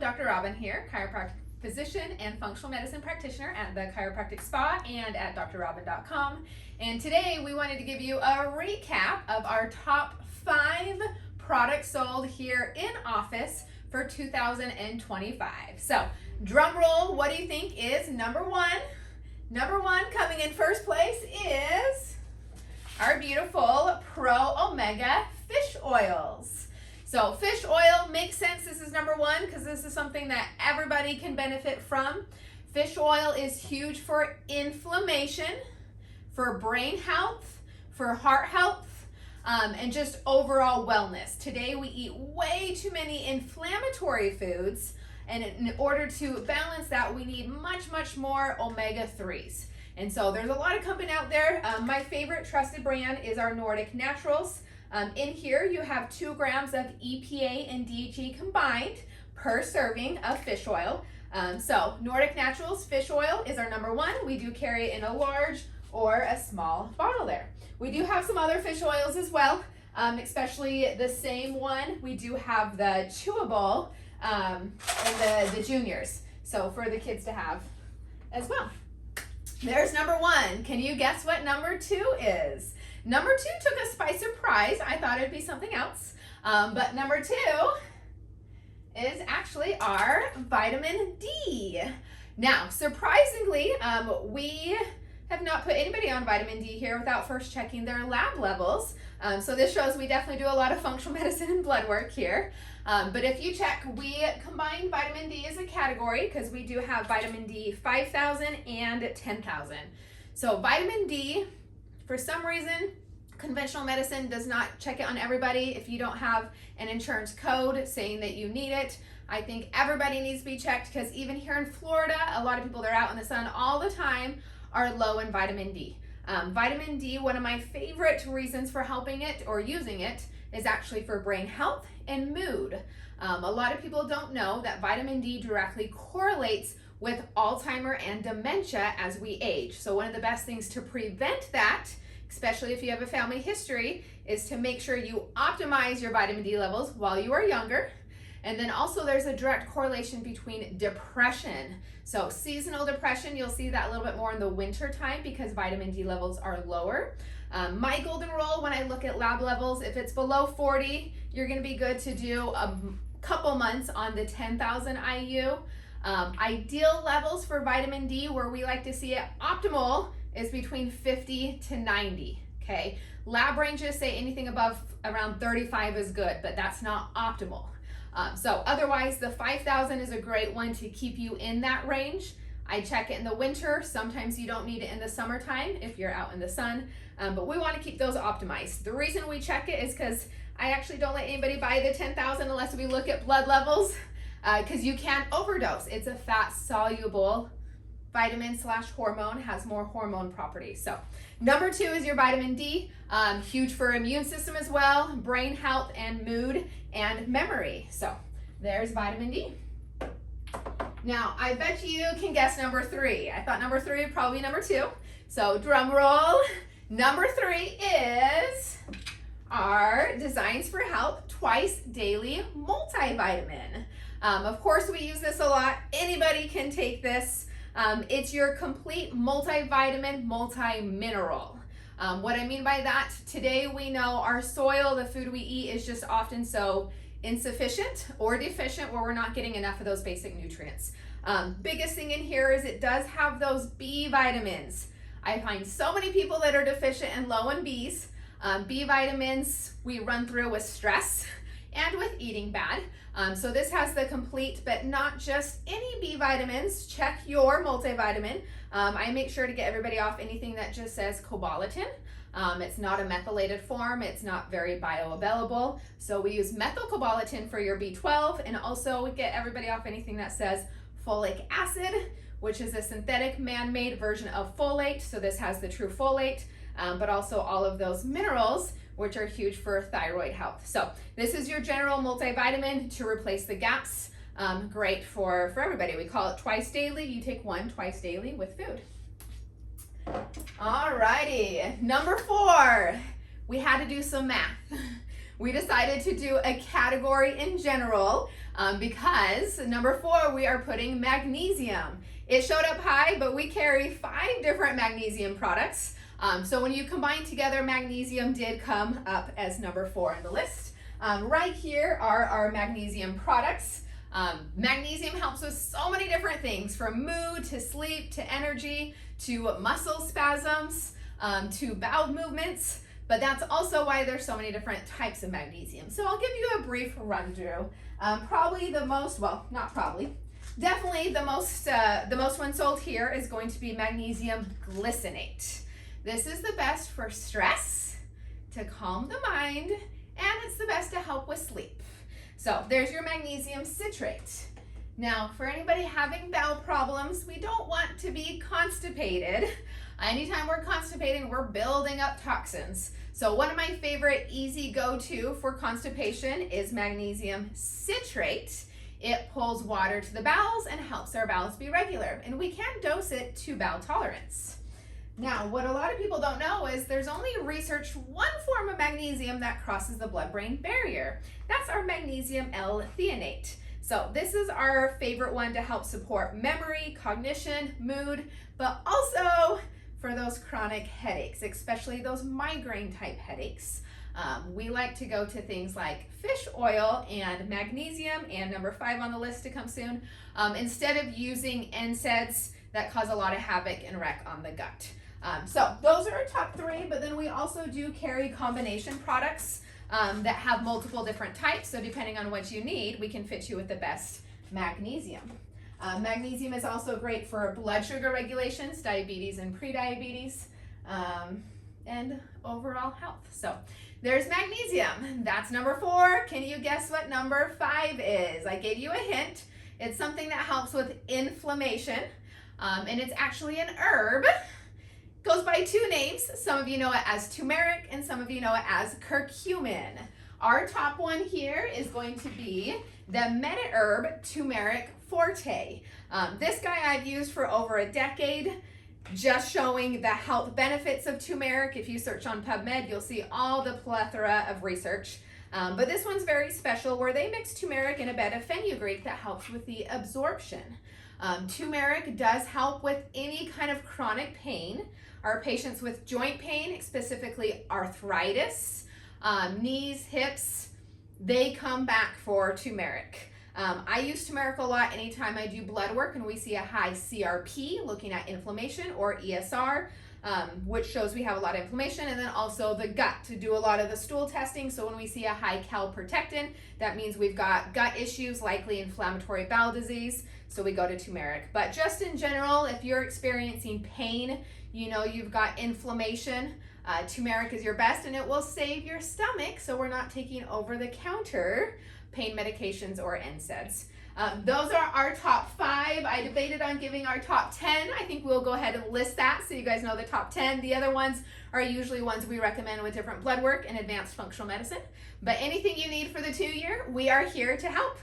Dr. Robyn here, chiropractic physician and functional medicine practitioner at the Chiropractic Spa and at drrobyn.com. And today we wanted to give you a recap of our top 5 products sold here in office for 2025. So, drum roll, what do you think is number one? Number one, coming in first place, is our beautiful ProOmega fish oils. So fish oil makes sense. This is number one because this is something that everybody can benefit from. Fish oil is huge for inflammation, for brain health, for heart health, and just overall wellness. Today we eat way too many inflammatory foods, and in order to balance that, we need much more omega-3s. And so there's a lot of company out there. My favorite trusted brand is our Nordic Naturals. In here you have 2 grams of EPA and DHA combined per serving of fish oil. So Nordic Naturals fish oil is our number one. We do carry it in a large or a small bottle there. We do have some other fish oils as well, especially the same one. We do have the chewable and the juniors, so for the kids to have as well. There's number one. Can you guess what number 2 is? Number 2 took us by surprise. I thought it'd be something else. But number 2 is actually our vitamin D. Now, surprisingly, we have not put anybody on vitamin D here without first checking their lab levels. So this shows we definitely do a lot of functional medicine and blood work here. But if you check, we combine vitamin D as a category because we do have vitamin D 5,000 and 10,000. So vitamin D, for some reason, conventional medicine does not check it on everybody. If you don't have an insurance code saying that you need it, I think everybody needs to be checked because even here in Florida, a lot of people that are out in the sun all the time are low in vitamin D. Vitamin D, one of my favorite reasons for helping it or using it is actually for brain health and mood. A lot of people don't know that vitamin D directly correlates with Alzheimer's and dementia as we age. So one of the best things to prevent that, especially if you have a family history, is to make sure you optimize your vitamin D levels while you are younger. And then also there's a direct correlation between depression. So seasonal depression, you'll see that a little bit more in the winter time because vitamin D levels are lower. My golden rule when I look at lab levels, if it's below 40, you're gonna be good to do a couple months on the 10,000 IU. Ideal levels for vitamin D, where we like to see it optimal, is between 50 to 90, okay? Lab ranges say anything above around 35 is good, but that's not optimal. So otherwise, the 5,000 is a great one to keep you in that range. I check it in the winter. Sometimes you don't need it in the summertime if you're out in the sun, but we want to keep those optimized. The reason we check it is because I actually don't let anybody buy the 10,000 unless we look at blood levels, because you can overdose. It's a fat-soluble vitamin/hormone, has more hormone properties. So number 2 is your vitamin D, huge for immune system as well, brain health and mood and memory. So there's vitamin D. Now I bet you can guess number 3. I thought number 3 would probably be number 2. So drum roll. Number 3 is our Designs for Health Twice Daily Multivitamin. Of course we use this a lot. Anybody can take this. It's your complete multivitamin, multi-mineral. What I mean by that, today we know our soil, the food we eat, is just often so insufficient or deficient where we're not getting enough of those basic nutrients. Biggest thing in here is it does have those B vitamins. I find so many people that are deficient and low in Bs. B vitamins we run through with stress and with eating bad. So this has the complete, but not just any B vitamins. Check your multivitamin. I make sure to get everybody off anything that just says cobalatin. It's not a methylated form. It's not very bioavailable. So we use methylcobalatin for your B12, and also we get everybody off anything that says folic acid, which is a synthetic man-made version of folate. So this has the true folate, but also all of those minerals, which are huge for thyroid health. So this is your general multivitamin to replace the gaps. Great for everybody. We call it twice daily. You take one twice daily with food. Alrighty, number 4, we had to do some math. We decided to do a category in general because number 4, we are putting magnesium. It showed up high, but we carry 5 different magnesium products. So when you combine together, magnesium did come up as number 4 on the list. Right here are our magnesium products. Magnesium helps with so many different things, from mood to sleep to energy to muscle spasms to bowel movements, but that's also why there's so many different types of magnesium. So I'll give you a brief run through. Probably the most, well, not probably, definitely the most one sold here is going to be magnesium glycinate. This is the best for stress, to calm the mind, and it's the best to help with sleep. So there's your magnesium citrate. Now, for anybody having bowel problems, we don't want to be constipated. Anytime we're constipated, we're building up toxins. So one of my favorite easy go-to for constipation is magnesium citrate. It pulls water to the bowels and helps our bowels be regular, and we can dose it to bowel tolerance. Now, what a lot of people don't know is there's only researched one form of magnesium that crosses the blood-brain barrier. That's our magnesium L-threonate. So this is our favorite one to help support memory, cognition, mood, but also for those chronic headaches, especially those migraine type headaches. We like to go to things like fish oil and magnesium, and number 5 on the list to come soon, instead of using NSAIDs that cause a lot of havoc and wreck on the gut. So those are our top 3, but then we also do carry combination products that have multiple different types. So depending on what you need, we can fit you with the best magnesium. Magnesium is also great for blood sugar regulations, diabetes and prediabetes, and overall health. So there's magnesium. That's number 4. Can you guess what number 5 is? I gave you a hint. It's something that helps with inflammation, and it's actually an herb. Goes by 2 names. Some of you know it as turmeric, and some of you know it as curcumin. Our top one here is going to be the Meta Herb Turmeric Forte. This guy I've used for over a decade, just showing the health benefits of turmeric. If you search on PubMed, you'll see all the plethora of research. But this one's very special, where they mix turmeric in a bed of fenugreek that helps with the absorption. Turmeric does help with any kind of chronic pain. Our patients with joint pain, specifically arthritis, knees, hips, they come back for turmeric. I use turmeric a lot anytime I do blood work and we see a high CRP, looking at inflammation, or ESR, which shows we have a lot of inflammation, and then also the gut to do a lot of the stool testing. So when we see a high calprotectin, that means we've got gut issues, likely inflammatory bowel disease, so we go to turmeric. But just in general, if you're experiencing pain, you know you've got inflammation, turmeric is your best, and it will save your stomach, so we're not taking over-the-counter pain medications or NSAIDs. Those are our top 5. I debated on giving our top 10. I think we'll go ahead and list that so you guys know the top 10. The other ones are usually ones we recommend with different blood work and advanced functional medicine. But anything you need for the 2-year, we are here to help.